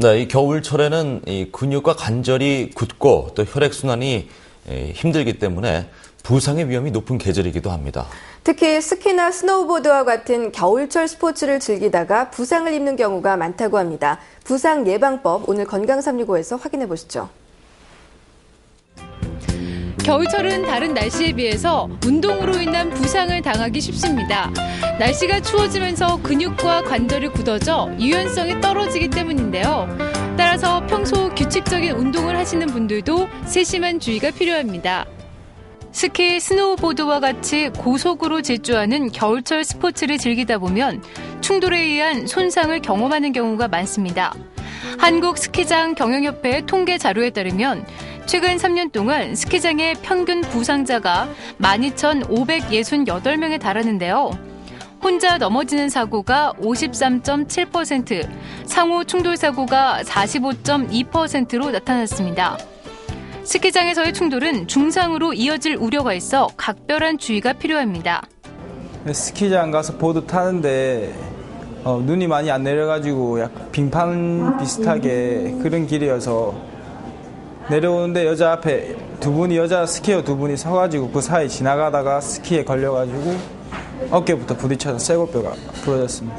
네, 이 겨울철에는 이 근육과 관절이 굳고 또 혈액순환이 힘들기 때문에 부상의 위험이 높은 계절이기도 합니다. 특히 스키나 스노우보드와 같은 겨울철 스포츠를 즐기다가 부상을 입는 경우가 많다고 합니다. 부상 예방법 오늘 건강365에서 확인해 보시죠. 겨울철은 다른 날씨에 비해서 운동으로 인한 부상을 당하기 쉽습니다. 날씨가 추워지면서 근육과 관절이 굳어져 유연성이 떨어지기 때문인데요. 따라서 평소 규칙적인 운동을 하시는 분들도 세심한 주의가 필요합니다. 스키, 스노우보드와 같이 고속으로 질주하는 겨울철 스포츠를 즐기다 보면 충돌에 의한 손상을 경험하는 경우가 많습니다. 한국스키장 경영협회 통계 자료에 따르면 최근 3년 동안 스키장의 평균 부상자가 12,568명에 달하는데요. 혼자 넘어지는 사고가 53.7%, 상호 충돌 사고가 45.2%로 나타났습니다. 스키장에서의 충돌은 중상으로 이어질 우려가 있어 각별한 주의가 필요합니다. 스키장 가서 보드 타는데 눈이 많이 안 내려가지고 약간 빙판 비슷하게 그런 길이어서 내려오는데 여자 앞에 여자 스키어 두 분이 서가지고 그 사이 지나가다가 스키에 걸려가지고 어깨부터 부딪혀서 쇄골뼈가 부러졌습니다.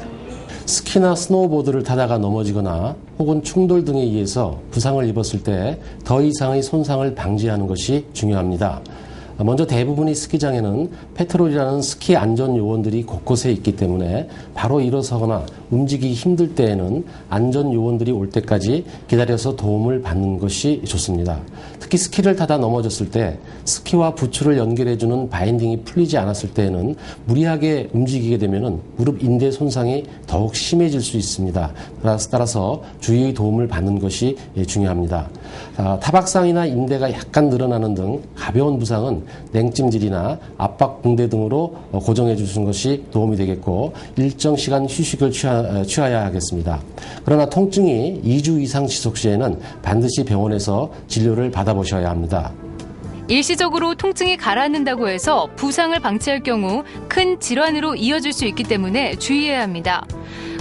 스키나 스노우보드를 타다가 넘어지거나 혹은 충돌 등에 의해서 부상을 입었을 때 더 이상의 손상을 방지하는 것이 중요합니다. 먼저 대부분의 스키장에는 페트롤이라는 스키 안전 요원들이 곳곳에 있기 때문에 바로 일어서거나 움직이기 힘들 때에는 안전 요원들이 올 때까지 기다려서 도움을 받는 것이 좋습니다. 특히 스키를 타다 넘어졌을 때 스키와 부츠를 연결해주는 바인딩이 풀리지 않았을 때에는 무리하게 움직이게 되면 무릎 인대 손상이 더욱 심해질 수 있습니다. 따라서 주의의 도움을 받는 것이 중요합니다. 타박상이나 인대가 약간 늘어나는 등 가벼운 부상은 냉찜질이나 압박붕대 등으로 고정해 주시는 것이 도움이 되겠고 일정 시간 휴식을 취해야 하겠습니다. 그러나 통증이 2주 이상 지속 시에는 반드시 병원에서 진료를 받아보셔야 합니다. 일시적으로 통증이 가라앉는다고 해서 부상을 방치할 경우 큰 질환으로 이어질 수 있기 때문에 주의해야 합니다.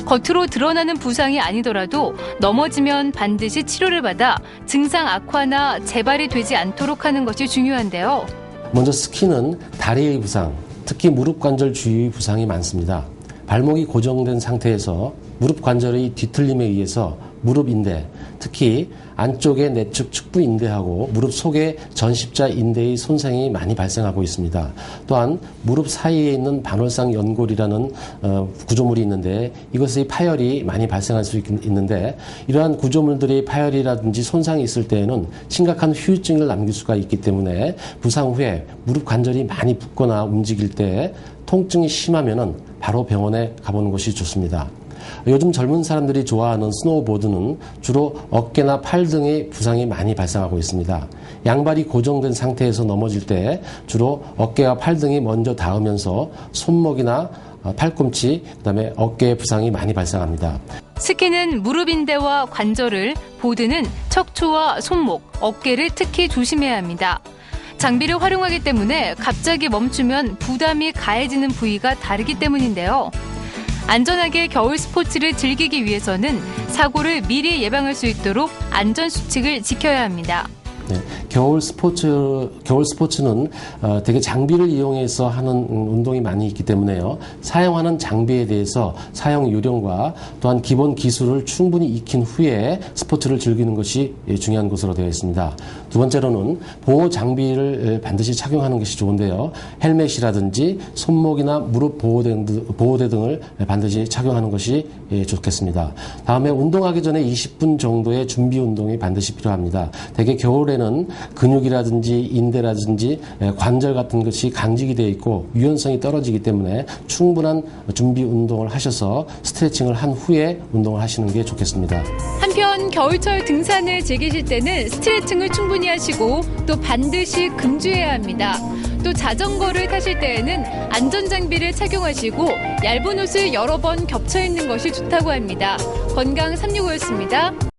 겉으로 드러나는 부상이 아니더라도 넘어지면 반드시 치료를 받아 증상 악화나 재발이 되지 않도록 하는 것이 중요한데요. 먼저 스키는 다리의 부상, 특히 무릎 관절 주위의 부상이 많습니다. 발목이 고정된 상태에서 무릎 관절의 뒤틀림에 의해서 무릎 인대, 특히 안쪽의 내측 측부 인대하고 무릎 속의 전십자 인대의 손상이 많이 발생하고 있습니다. 또한 무릎 사이에 있는 반월상 연골이라는 구조물이 있는데 이것의 파열이 많이 발생할 수 있는데 이러한 구조물들의 파열이라든지 손상이 있을 때에는 심각한 후유증을 남길 수가 있기 때문에 부상 후에 무릎 관절이 많이 붓거나 움직일 때 통증이 심하면은 바로 병원에 가보는 것이 좋습니다. 요즘 젊은 사람들이 좋아하는 스노우보드는 주로 어깨나 팔 등의 부상이 많이 발생하고 있습니다. 양발이 고정된 상태에서 넘어질 때 주로 어깨와 팔 등이 먼저 닿으면서 손목이나 팔꿈치, 그다음에 어깨에 부상이 많이 발생합니다. 스키는 무릎 인대와 관절을, 보드는 척추와 손목, 어깨를 특히 조심해야 합니다. 장비를 활용하기 때문에 갑자기 멈추면 부담이 가해지는 부위가 다르기 때문인데요. 안전하게 겨울 스포츠를 즐기기 위해서는 사고를 미리 예방할 수 있도록 안전수칙을 지켜야 합니다. 네, 겨울 스포츠는 되게 장비를 이용해서 하는 운동이 많이 있기 때문에요. 사용하는 장비에 대해서 사용 요령과 또한 기본 기술을 충분히 익힌 후에 스포츠를 즐기는 것이 중요한 것으로 되어 있습니다. 두 번째로는 보호 장비를 반드시 착용하는 것이 좋은데요. 헬멧이라든지 손목이나 무릎 보호대 등을 반드시 착용하는 것이 좋겠습니다. 다음에 운동하기 전에 20분 정도의 준비 운동이 반드시 필요합니다. 대개 겨울에는 근육이라든지 인대라든지 관절 같은 것이 강직이 되어 있고 유연성이 떨어지기 때문에 충분한 준비 운동을 하셔서 스트레칭을 한 후에 운동을 하시는 게 좋겠습니다. 한편 겨울철 등산을 즐기실 때는 스트레칭을 충분히 하시고 또 반드시 금주해야 합니다. 또 자전거를 타실 때에는 안전장비를 착용하시고 얇은 옷을 여러 번 겹쳐 입는 것이 좋다고 합니다. 건강365였습니다.